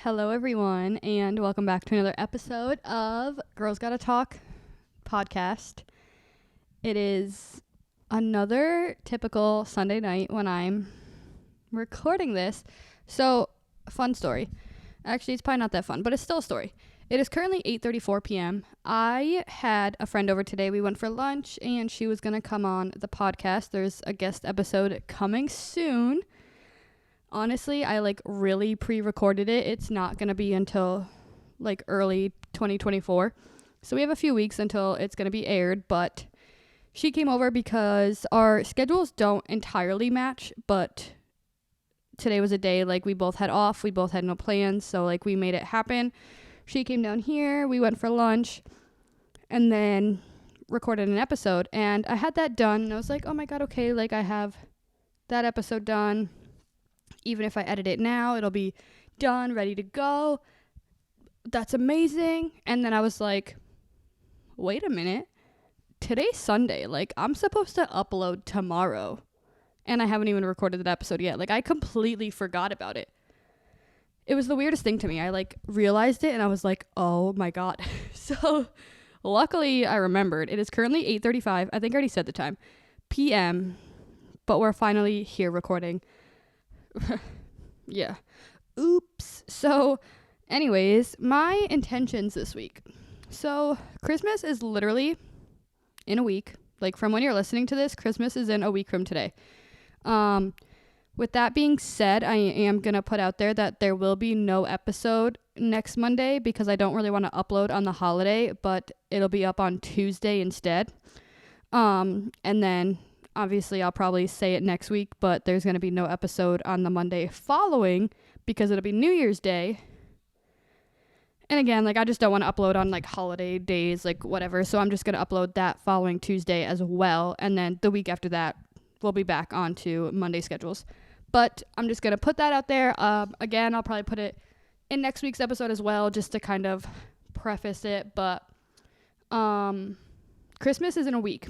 Hello, everyone, and welcome back to another episode of Girls Gotta Talk podcast. It is another typical Sunday night when I'm recording this. So, fun story. Actually, it's probably not that fun, but it's still a story. It is currently 8:34 p.m. I had a friend over today. We went for lunch, and she was going to come on the podcast. There's a guest episode coming soon. Honestly, I really pre-recorded it. It's not going to be until early 2024. So we have a few weeks until it's going to be aired, but she came over because our schedules don't entirely match, but today was a day we both had off. We both had no plans, so we made it happen. She came down here, we went for lunch, and then recorded an episode, and I had that done, and I was like, oh my god, okay, I have that episode done. Even if I edit it now, it'll be done, ready to go. That's amazing. And then I was like, wait a minute. Today's Sunday. I'm supposed to upload tomorrow. And I haven't even recorded that episode yet. I completely forgot about it. It was the weirdest thing to me. I realized it and I was like, oh my god. So luckily I remembered. It is currently 8:35. I think I already said the time. PM. But we're finally here recording. Yeah. Oops. So, anyways, my intentions this week. So, Christmas is literally in a week. From when you're listening to this, Christmas is in a week from today. With that being said, I am going to put out there that there will be no episode next Monday because I don't really want to upload on the holiday, but it'll be up on Tuesday instead. And then obviously, I'll probably say it next week, but there's going to be no episode on the Monday following because it'll be New Year's Day. And again, I just don't want to upload on, holiday days, whatever. So I'm just going to upload that following Tuesday as well. And then the week after that, we'll be back onto Monday schedules. But I'm just going to put that out there. Again, I'll probably put it in next week's episode as well, just to kind of preface it. But Christmas is in a week.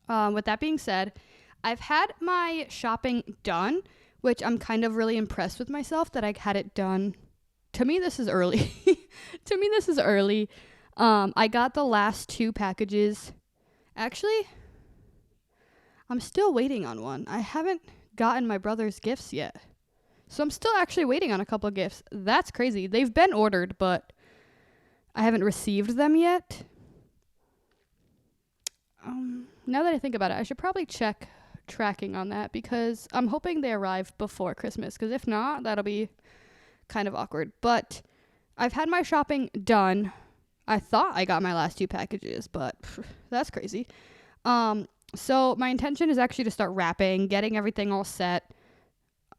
With that being said, I've had my shopping done, which I'm kind of really impressed with myself that I had it done. To me, this is early. I got the last 2 packages. Actually, I'm still waiting on one. I haven't gotten my brother's gifts yet. So I'm still actually waiting on a couple of gifts. That's crazy. They've been ordered, but I haven't received them yet. Now that I think about it, I should probably check tracking on that because I'm hoping they arrive before Christmas, because if not, that'll be kind of awkward. But I've had my shopping done. I thought I got my last 2 packages, but that's crazy. So my intention is actually to start wrapping, getting everything all set,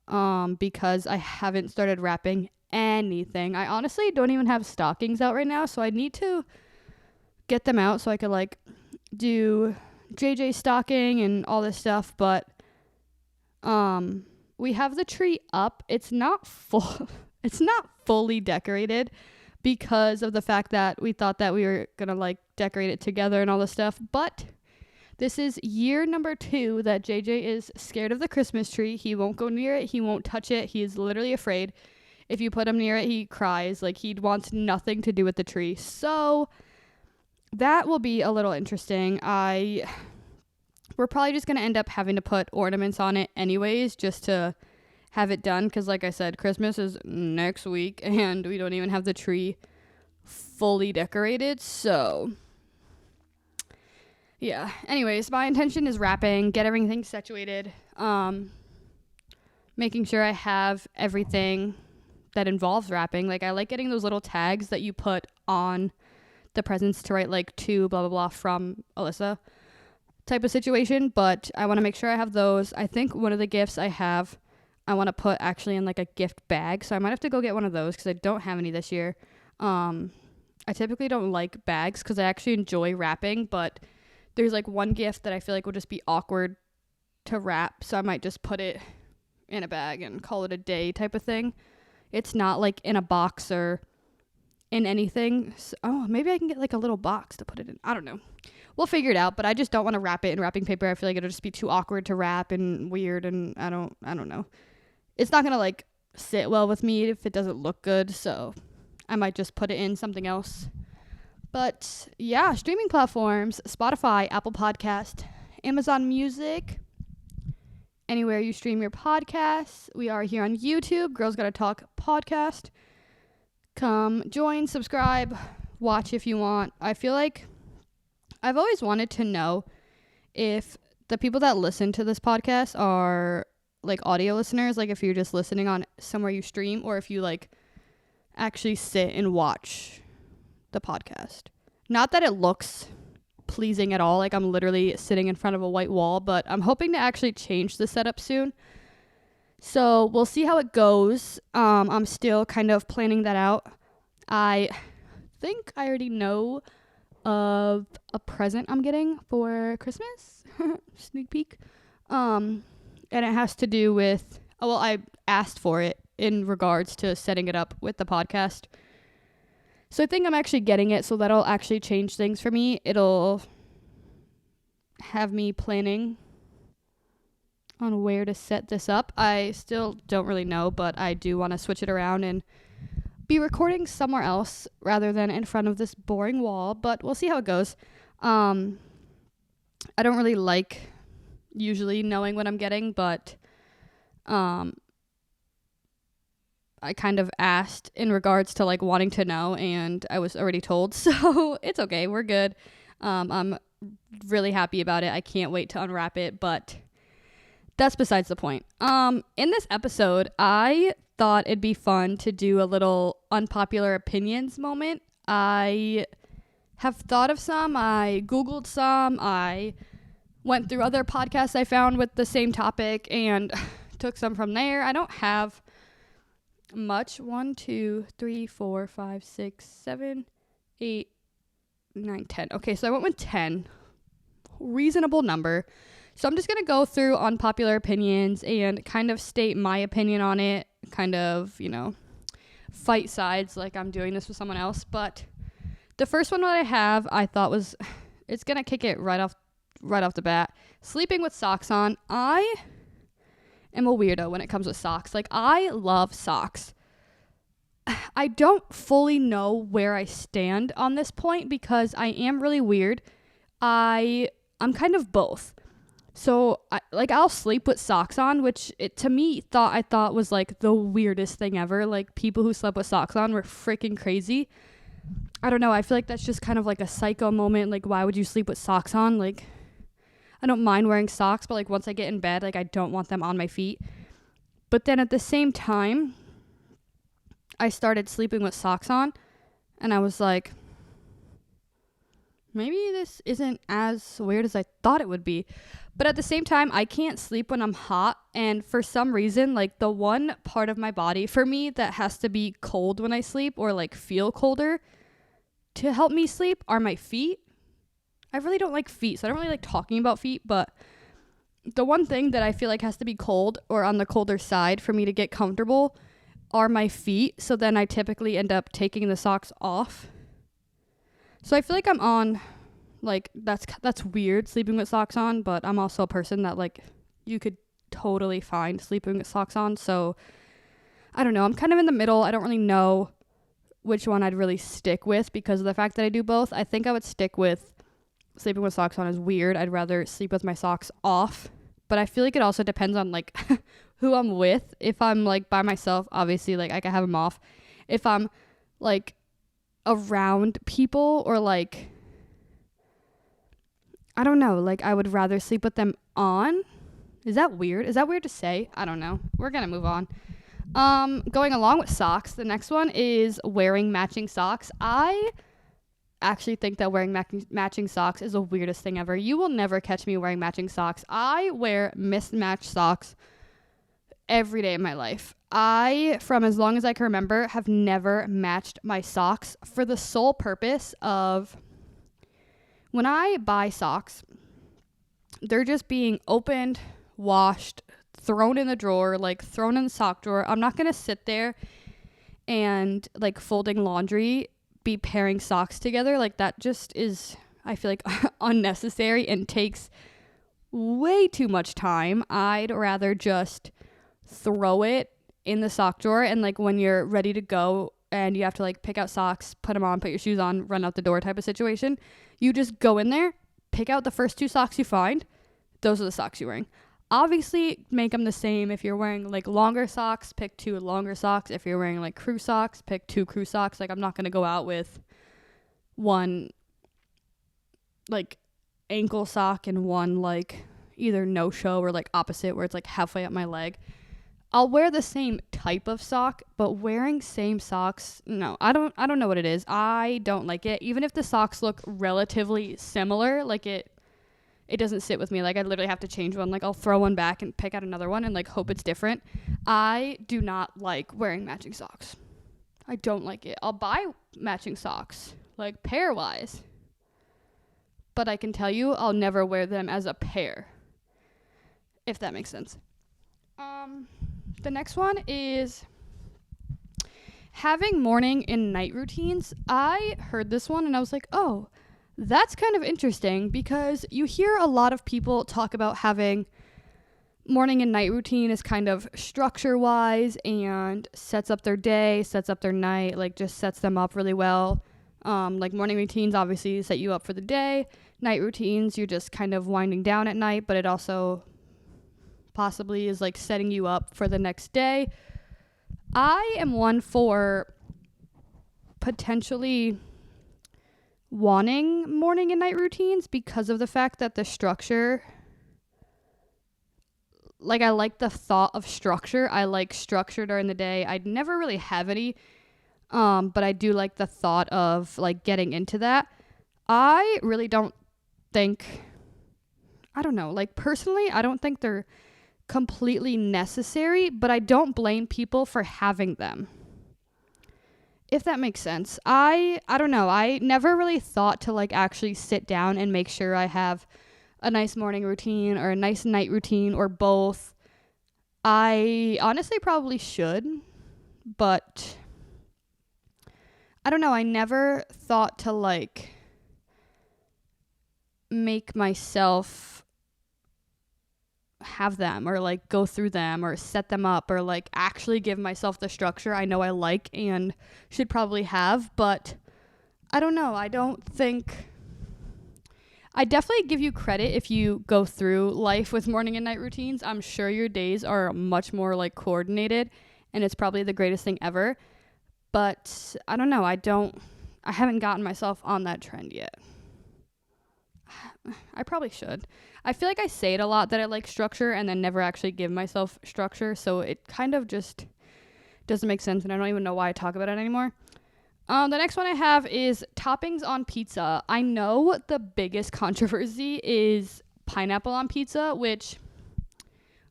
because I haven't started wrapping anything. I honestly don't even have stockings out right now, so I need to get them out so I could do JJ stocking and all this stuff. But we have the tree up. It's not fully decorated because of the fact that we thought that we were gonna decorate it together and all this stuff. But this is year number 2 that JJ is scared of the Christmas tree. He won't go near it. He won't touch it. He is literally afraid. If you put him near it, he cries. He wants nothing to do with the tree. So that will be a little interesting. We're probably just going to end up having to put ornaments on it anyways, just to have it done. Because like I said, Christmas is next week and we don't even have the tree fully decorated. So yeah. Anyways, my intention is wrapping, get everything situated, making sure I have everything that involves wrapping. I like getting those little tags that you put on the presents to write to blah blah blah from Alyssa type of situation, but I want to make sure I have those. I think one of the gifts I want to put actually in a gift bag, so I might have to go get one of those because I don't have any this year. I typically don't like bags because I actually enjoy wrapping, but there's one gift that I feel will just be awkward to wrap, so I might just put it in a bag and call it a day type of thing. It's not in a box or in anything. So, maybe I can get a little box to put it in. I don't know. We'll figure it out, but I just don't want to wrap it in wrapping paper. I feel it'll just be too awkward to wrap and weird, and I don't know. It's not gonna sit well with me if it doesn't look good, so I might just put it in something else. But yeah, streaming platforms, Spotify, Apple Podcast, Amazon Music, anywhere you stream your podcasts. We are here on YouTube, Girls Gotta Talk podcast. Come join, subscribe, watch if you want. I feel like I've always wanted to know if the people that listen to this podcast are like audio listeners, like if you're just listening on somewhere you stream, or if you like actually sit and watch the podcast. Not that it looks pleasing at all, like I'm literally sitting in front of a white wall, but I'm hoping to actually change the setup soon. So we'll see how it goes. I'm still kind of planning that out. I think I already know of a present I'm getting for Christmas. Sneak peek. And it has to do with, I asked for it in regards to setting it up with the podcast. So I think I'm actually getting it, so that'll actually change things for me. It'll have me planning on where to set this up. I still don't really know, but I do want to switch it around and be recording somewhere else rather than in front of this boring wall, but we'll see how it goes. I don't really like usually knowing what I'm getting, but I kind of asked in regards to like wanting to know, and I was already told, so it's okay, we're good. I'm really happy about it. I can't wait to unwrap it, but that's besides the point. In this episode, I thought it'd be fun to do a little unpopular opinions moment. I have thought of some, I Googled some, I went through other podcasts I found with the same topic and took some from there. I don't have much. 1, 2, 3, 4, 5, 6, 7, 8, 9, 10. Okay, so I went with 10. Reasonable number. So I'm just going to go through unpopular opinions and kind of state my opinion on it, kind of, fight sides like I'm doing this with someone else. But the first one that I have, I thought it's going to kick it right off the bat. Sleeping with socks on. I am a weirdo when it comes with socks. Like, I love socks. I don't fully know where I stand on this point because I am really weird. I'm kind of both. So I'll sleep with socks on, which I thought was like the weirdest thing ever. Like, people who slept with socks on were freaking crazy. I don't know. I feel like that's just kind of like a psycho moment. Like, why would you sleep with socks on? Like, I don't mind wearing socks, but like once I get in bed, like I don't want them on my feet. But then at the same time, I started sleeping with socks on, and I was like, maybe this isn't as weird as I thought it would be. But at the same time, I can't sleep when I'm hot, and for some reason, like the one part of my body for me that has to be cold when I sleep or like feel colder to help me sleep are my feet. I really don't like feet, so I don't really like talking about feet, but the one thing that I feel like has to be cold or on the colder side for me to get comfortable are my feet, so then I typically end up taking the socks off. So I feel like I'm on, like, that's weird, sleeping with socks on, but I'm also a person that, like, you could totally find sleeping with socks on, so I don't know, I'm kind of in the middle. I don't really know which one I'd really stick with because of the fact that I do both. I think I would stick with sleeping with socks on is weird. I'd rather sleep with my socks off. But I feel like it also depends on, like, who I'm with. If I'm, like, by myself, obviously, like, I can have them off. If I'm, like, around people or, like, I don't know. Like, I would rather sleep with them on. Is that weird? Is that weird to say? I don't know. We're going to move on. Going along with socks, the next one is wearing matching socks. I actually think that wearing matching socks is the weirdest thing ever. You will never catch me wearing matching socks. I wear mismatched socks every day of my life. I, from as long as I can remember, have never matched my socks for the sole purpose of when I buy socks, they're just being opened, washed, thrown in the drawer, like thrown in the sock drawer. I'm not going to sit there and like folding laundry be pairing socks together. Like, that just is, I feel like, unnecessary and takes way too much time. I'd rather just throw it in the sock drawer, and like when you're ready to go and you have to like pick out socks, put them on, put your shoes on, run out the door type of situation, you just go in there, pick out the first 2 socks you find. Those are the socks you're wearing. Obviously, make them the same. If you're wearing like longer socks, pick 2 longer socks. If you're wearing like crew socks, pick 2 crew socks. Like, I'm not going to go out with one like ankle sock and one like either no show or like opposite where it's like halfway up my leg. I'll wear the same type of sock, but wearing same socks, no, I don't know what it is. I don't like it. Even if the socks look relatively similar, like it doesn't sit with me. Like, I literally have to change one. Like, I'll throw one back and pick out another one and like hope it's different. I do not like wearing matching socks. I don't like it. I'll buy matching socks, like pair-wise, but I can tell you I'll never wear them as a pair, if that makes sense. The next one is having morning and night routines. I heard this one and I was like, oh, that's kind of interesting, because you hear a lot of people talk about having morning and night routine is kind of structure-wise and sets up their day, sets up their night, like just sets them up really well. Like morning routines obviously set you up for the day. Night routines, you're just kind of winding down at night, but it also possibly is like setting you up for the next day. I am one for potentially wanting morning and night routines because of the fact that the structure, like, I like the thought of structure. I like structure during the day. I'd never really have any, but I do like the thought of like getting into that. I really don't think, I don't know, like personally, I don't think they're completely necessary, but I don't blame people for having them, if that makes sense. I don't know. I never really thought to like actually sit down and make sure I have a nice morning routine or a nice night routine or both. I honestly probably should, but I don't know. I never thought to like make myself have them or like go through them or set them up or like actually give myself the structure I know I like and should probably have. But I don't know. I definitely give you credit if you go through life with morning and night routines. I'm sure your days are much more like coordinated and it's probably the greatest thing ever. But I don't know. I haven't gotten myself on that trend yet. I probably should. I feel like I say it a lot that I like structure and then never actually give myself structure, so it kind of just doesn't make sense and I don't even know why I talk about it anymore. The next one I have is toppings on pizza. I know the biggest controversy is pineapple on pizza, which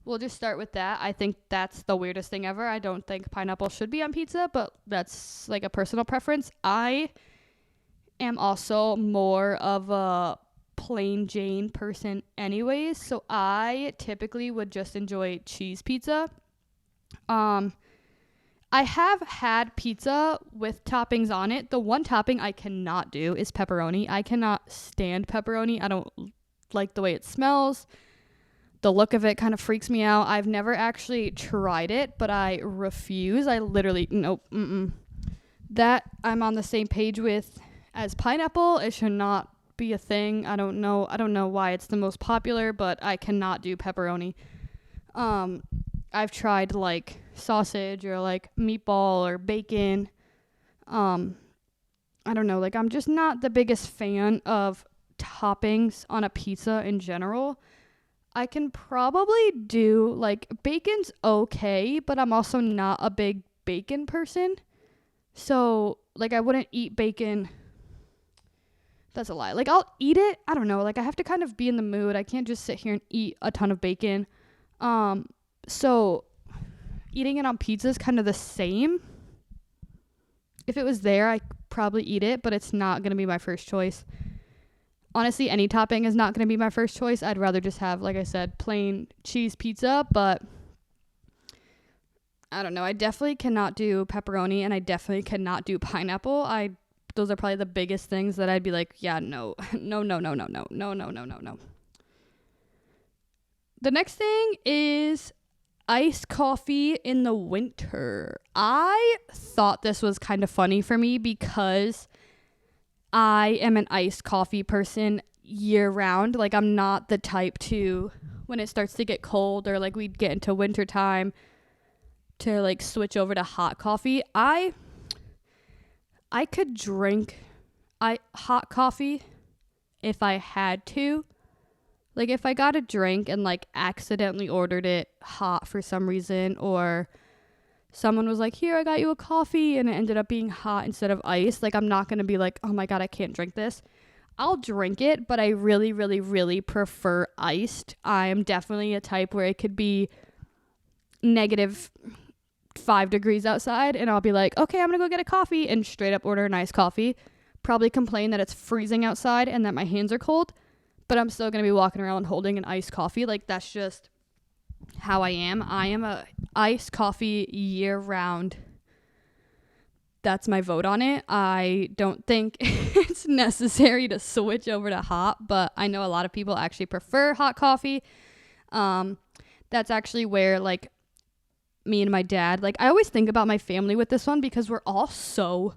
we'll just start with that. I think that's the weirdest thing ever. I don't think pineapple should be on pizza, but that's like a personal preference. I am also more of a plain Jane person anyways, so I typically would just enjoy cheese pizza. I have had pizza with toppings on it. The one topping I cannot do is pepperoni. I cannot stand pepperoni. I don't like the way it smells. The look of it kind of freaks me out. I've never actually tried it, but I refuse. I literally, nope, that I'm on the same page with as pineapple. It should not be a thing. I don't know why it's the most popular, but I cannot do pepperoni. I've tried like sausage or like meatball or bacon. I don't know, like I'm just not the biggest fan of toppings on a pizza in general. I can probably do like bacon's okay, but I'm also not a big bacon person. So like I wouldn't eat bacon. That's a lie. Like, I'll eat it. I don't know. Like, I have to kind of be in the mood. I can't just sit here and eat a ton of bacon. So eating it on pizza is kind of the same. If it was there, I'd probably eat it, but it's not going to be my first choice. Honestly, any topping is not going to be my first choice. I'd rather just have, like I said, plain cheese pizza, but I don't know. I definitely cannot do pepperoni, and I definitely cannot do pineapple. Those are probably the biggest things that I'd be like, yeah, no. The next thing is iced coffee in the winter. I thought this was kind of funny for me because I am an iced coffee person year round. Like, I'm not the type to, when it starts to get cold or like we'd get into winter time, to like switch over to hot coffee. I could drink hot coffee if I had to. Like, if I got a drink and like accidentally ordered it hot for some reason, or someone was like, here, I got you a coffee, and it ended up being hot instead of ice, like, I'm not going to be like, oh my God, I can't drink this. I'll drink it, but I really, really, really prefer iced. I am definitely a type where it could be -5 degrees outside, and I'll be like, okay, I'm going to go get a coffee, and straight up order an iced coffee. Probably complain that it's freezing outside and that my hands are cold, but I'm still going to be walking around holding an iced coffee. Like, that's just how I am. I am a iced coffee year round. That's my vote on it. I don't think it's necessary to switch over to hot, but I know a lot of people actually prefer hot coffee. That's actually where, like, me and my dad, like, I always think about my family with this one because we're all so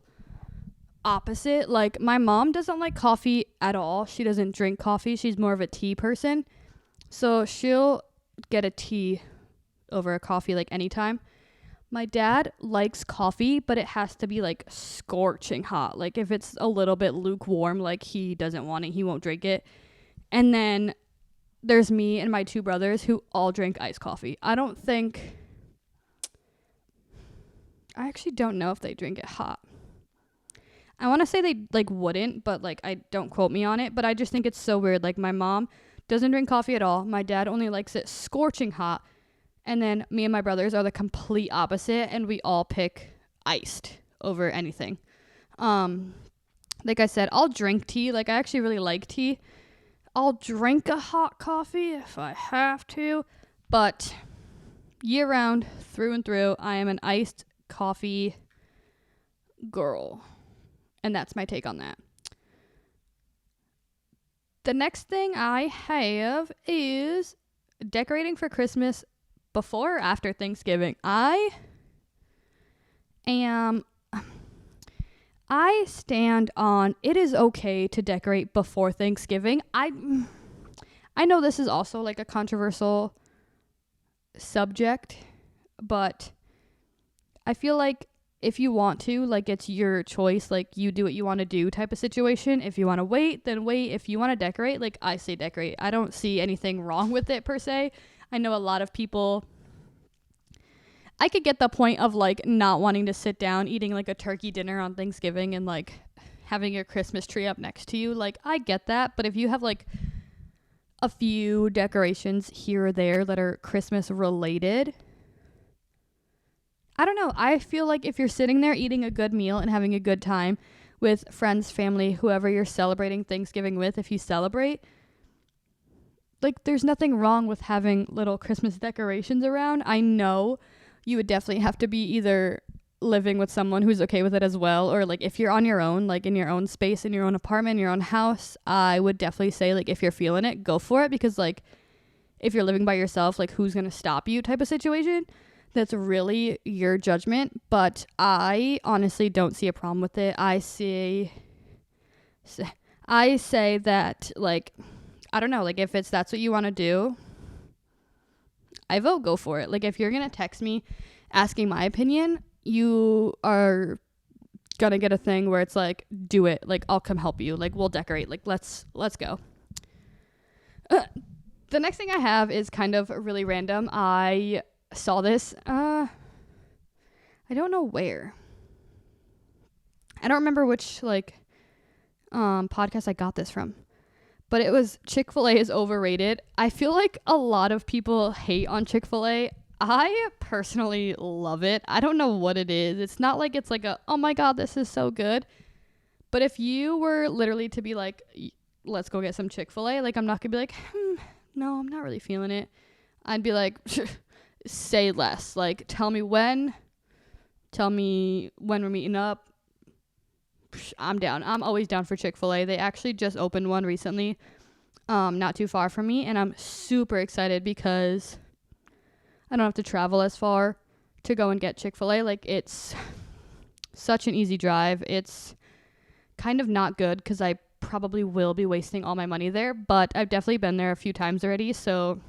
opposite. Like, my mom doesn't like coffee at all. She doesn't drink coffee. She's more of a tea person. So she'll get a tea over a coffee like anytime. My dad likes coffee, but it has to be like scorching hot. Like, if it's a little bit lukewarm, like, he doesn't want it. He won't drink it. And then there's me and my two brothers who all drink iced coffee. I actually don't know if they drink it hot. I want to say they like wouldn't, but like, I don't quote me on it, but I just think it's so weird. Like, my mom doesn't drink coffee at all. My dad only likes it scorching hot. And then me and my brothers are the complete opposite, and we all pick iced over anything. Like I said, I'll drink tea. Like, I actually really like tea. I'll drink a hot coffee if I have to, but year round, through and through, I am an iced coffee girl. And that's my take on that. The next thing I have is decorating for Christmas before or after Thanksgiving. I stand on, it is okay to decorate before Thanksgiving. I know this is also like a controversial subject, but I feel like if you want to, like, it's your choice. Like, you do what you want to do type of situation. If you want to wait, then wait. If you want to decorate, like, I say decorate. I don't see anything wrong with it per se. I know a lot of people, I could get the point of like not wanting to sit down eating like a turkey dinner on Thanksgiving and like having your Christmas tree up next to you. Like, I get that. But if you have like a few decorations here or there that are Christmas related, I don't know. I feel like if you're sitting there eating a good meal and having a good time with friends, family, whoever you're celebrating Thanksgiving with, if you celebrate, like, there's nothing wrong with having little Christmas decorations around. I know you would definitely have to be either living with someone who's okay with it as well, or like if you're on your own, like in your own space, in your own apartment, your own house, I would definitely say, like, if you're feeling it, go for it, because like if you're living by yourself, like, who's going to stop you type of situation. That's really your judgment, but I honestly don't see a problem with it. I say that, like, I don't know, like, if that's what you want to do, I vote go for it. Like, if you're going to text me asking my opinion, you are going to get a thing where it's like, do it. Like, I'll come help you. Like, we'll decorate. Like, let's go. The next thing I have is kind of really random. I saw this. I don't know where. I don't remember which, like, podcast I got this from. But it was Chick-fil-A is overrated. I feel like a lot of people hate on Chick-fil-A. I personally love it. I don't know what it is. It's not like it's like a, oh my God, this is so good. But if you were literally to be like, let's go get some Chick-fil-A, like, I'm not going to be like, no, I'm not really feeling it. I'd be like, say less. Like, tell me when we're meeting up. I'm down. I'm always down for Chick-fil-A. They actually just opened one recently, not too far from me, and I'm super excited because I don't have to travel as far to go and get Chick-fil-A. Like, it's such an easy drive. It's kind of not good because I probably will be wasting all my money there, but I've definitely been there a few times already, so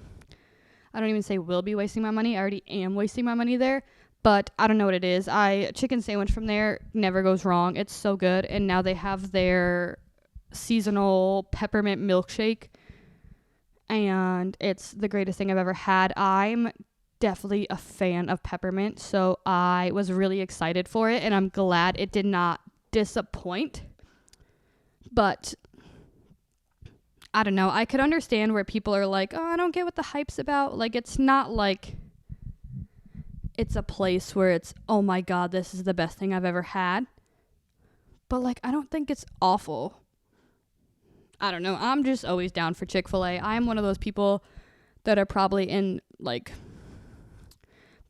I don't even say will be wasting my money. I already am wasting my money there, but I don't know what it is. Chicken sandwich from there never goes wrong. It's so good, and now they have their seasonal peppermint milkshake, and it's the greatest thing I've ever had. I'm definitely a fan of peppermint, so I was really excited for it, and I'm glad it did not disappoint. But I don't know. I could understand where people are like, oh, I don't get what the hype's about. Like, it's not like it's a place where it's, oh my God, this is the best thing I've ever had. But, like, I don't think it's awful. I don't know. I'm just always down for Chick-fil-A. I'm one of those people that are probably in, like,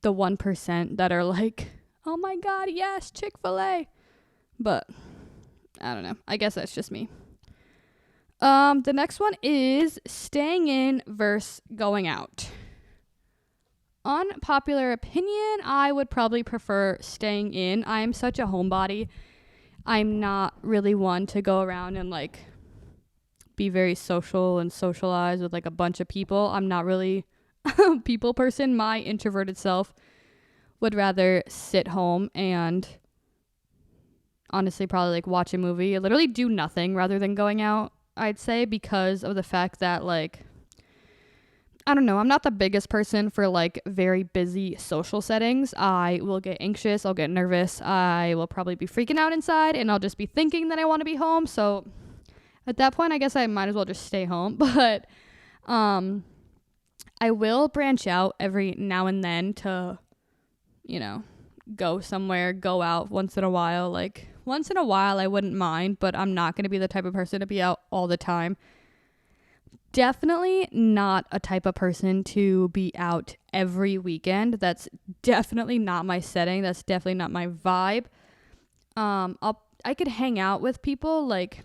the 1% that are like, oh my God, yes, Chick-fil-A. But I don't know. I guess that's just me. The next one is staying in versus going out. Unpopular opinion, I would probably prefer staying in. I am such a homebody. I'm not really one to go around and, like, be very social and socialize with, like, a bunch of people. I'm not really a people person. My introverted self would rather sit home and honestly probably, like, watch a movie, literally do nothing rather than going out, I'd say, because of the fact that, like, I don't know, I'm not the biggest person for, like, very busy social settings. I will get anxious, I'll get nervous, I will probably be freaking out inside, and I'll just be thinking that I want to be home. So at that point, I guess I might as well just stay home. But I will branch out every now and then to, you know, go somewhere, go out once in a while. Like, once in a while I wouldn't mind, but I'm not going to be the type of person to be out all the time. Definitely not a type of person to be out every weekend. That's definitely not my setting. That's definitely not my vibe. I could hang out with people, like,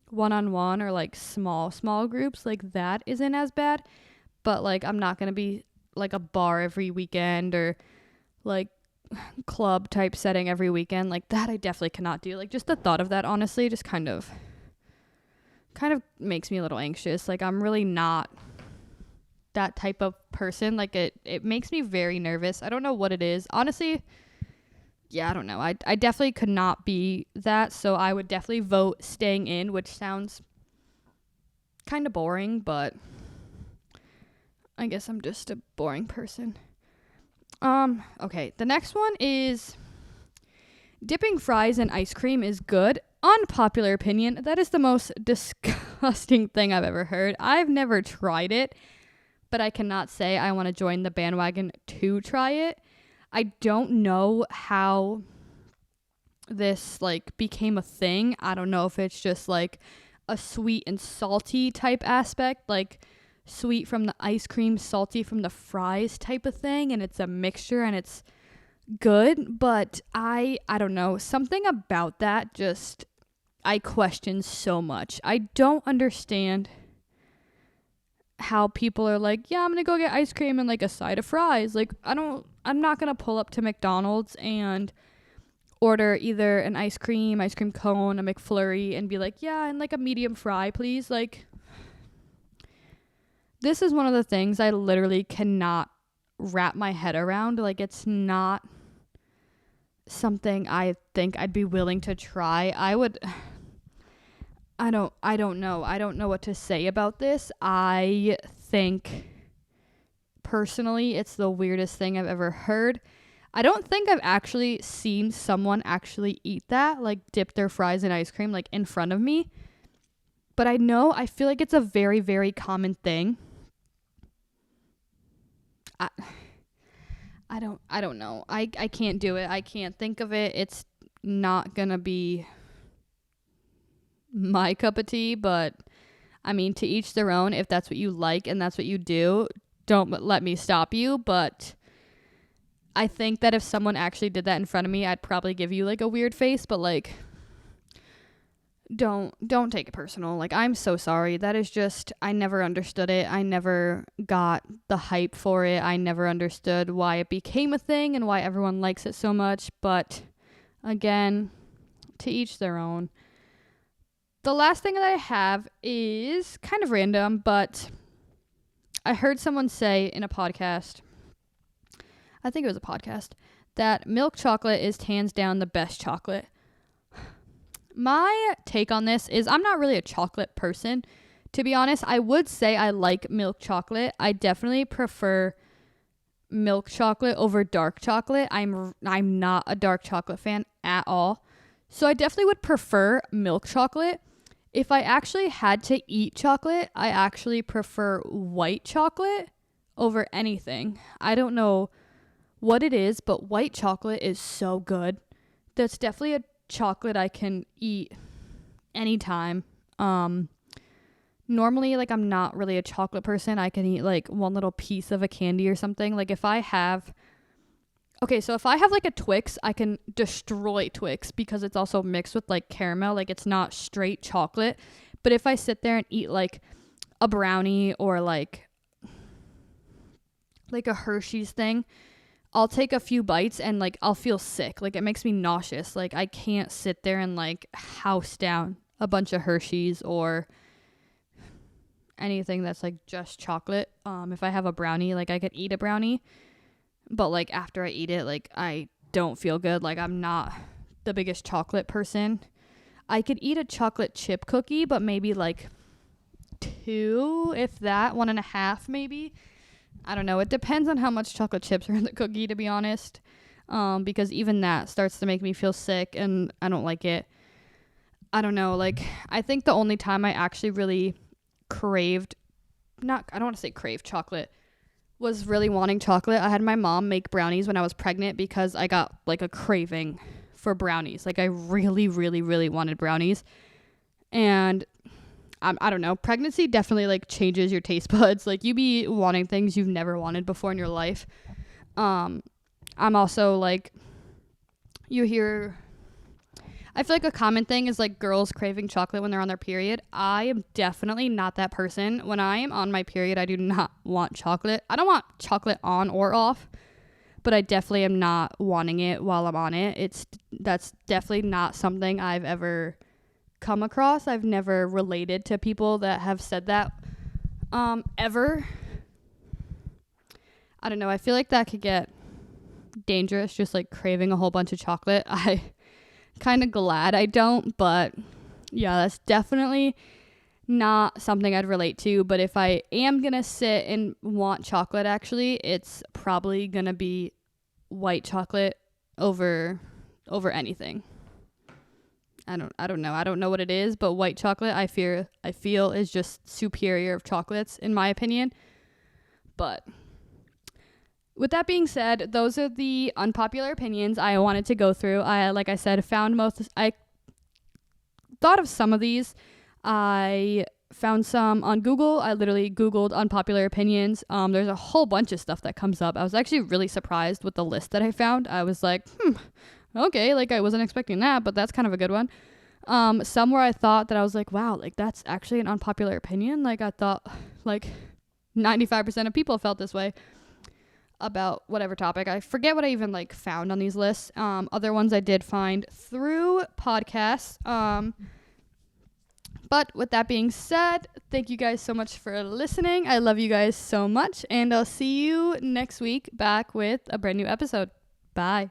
one-on-one or, like, small groups. Like, that isn't as bad. But, like, I'm not going to be, like, a bar every weekend or, like, club type setting every weekend. Like, that I definitely cannot do. Like, just the thought of that, honestly, just kind of makes me a little anxious. Like, I'm really not that type of person. Like, it makes me very nervous. I don't know what it is, honestly. Yeah, I don't know. I definitely could not be that, so I would definitely vote staying in, which sounds kind of boring, but I guess I'm just a boring person. Okay, the next one is dipping fries in ice cream is good. Unpopular opinion, that is the most disgusting thing I've ever heard. I've never tried it, but I cannot say I want to join the bandwagon to try it. I don't know how this, like, became a thing. I don't know if it's just, like, a sweet and salty type aspect, like sweet from the ice cream, salty from the fries type of thing, and it's a mixture and it's good, but I don't know, something about that just I question so much. I don't understand how people are like, yeah, I'm gonna go get ice cream and, like, a side of fries. Like, I'm not gonna pull up to McDonald's and order either an ice cream cone, a McFlurry, and be like, yeah, and, like, a medium fry, please. Like, this is one of the things I literally cannot wrap my head around. Like, it's not something I think I'd be willing to try. I don't know. I don't know what to say about this. I think personally it's the weirdest thing I've ever heard. I don't think I've actually seen someone actually eat that, like, dip their fries in ice cream, like, in front of me. But I feel like it's a very, very common thing. I don't know. I can't do it. I can't think of it. It's not gonna be my cup of tea, but I mean, to each their own. If that's what you like and that's what you do, don't let me stop you. But I think that if someone actually did that in front of me, I'd probably give you, like, a weird face, but, like, don't take it personal. Like, I'm so sorry. That is just, I never understood it. I never got the hype for it. I never understood why it became a thing and why everyone likes it so much. But again, to each their own. The last thing that I have is kind of random, but I heard someone say in a podcast, I think it was a podcast, that milk chocolate is hands down the best chocolate. My take on this is I'm not really a chocolate person. To be honest, I would say I like milk chocolate. I definitely prefer milk chocolate over dark chocolate. I'm not a dark chocolate fan at all. So I definitely would prefer milk chocolate. If I actually had to eat chocolate, I actually prefer white chocolate over anything. I don't know what it is, but white chocolate is so good. That's definitely a chocolate I can eat anytime. Normally, like, I'm not really a chocolate person. I can eat like one little piece of a candy or something. Like, if I have like a Twix, I can destroy Twix because it's also mixed with like caramel. Like, it's not straight chocolate. But if I sit there and eat like a brownie or like a Hershey's thing, I'll take a few bites and like I'll feel sick. Like, it makes me nauseous. Like, I can't sit there and like house down a bunch of Hershey's or anything that's like just chocolate. If I have a brownie, like, I could eat a brownie, but like after I eat it, like, I don't feel good. Like, I'm not the biggest chocolate person. I could eat a chocolate chip cookie, but maybe like 2, if that, 1.5 maybe. I don't know. It depends on how much chocolate chips are in the cookie, to be honest. Because even that starts to make me feel sick and I don't like it. I don't know. Like, I think the only time I actually really I don't want to say craved chocolate, was really wanting chocolate. I had my mom make brownies when I was pregnant because I got like a craving for brownies. Like, I really, really, really wanted brownies. And I don't know. Pregnancy definitely like changes your taste buds. Like, you be wanting things you've never wanted before in your life. I'm also like, I feel like a common thing is like girls craving chocolate when they're on their period. I am definitely not that person. When I am on my period, I do not want chocolate. I don't want chocolate on or off, but I definitely am not wanting it while I'm on it. That's definitely not something I've ever come across. I've never related to people that have said that ever. I don't know. I feel like that could get dangerous, just like craving a whole bunch of chocolate. I kind of glad I don't, but yeah, that's definitely not something I'd relate to. But if I am gonna sit and want chocolate, actually, it's probably gonna be white chocolate over anything. I don't know. I don't know what it is, but white chocolate I feel is just superior of chocolates in my opinion. But with that being said, those are the unpopular opinions I wanted to go through. Like I said, I thought of some of these. I found some on Google. I literally Googled unpopular opinions. There's a whole bunch of stuff that comes up. I was actually really surprised with the list that I found. I was like, okay, like, I wasn't expecting that, but that's kind of a good one. Some where I thought that I was like, wow, like, that's actually an unpopular opinion. Like, I thought like 95% of people felt this way about whatever topic. I forget what I even like found on these lists. Other ones I did find through podcasts. But with that being said, thank you guys so much for listening. I love you guys so much, and I'll see you next week back with a brand new episode. Bye.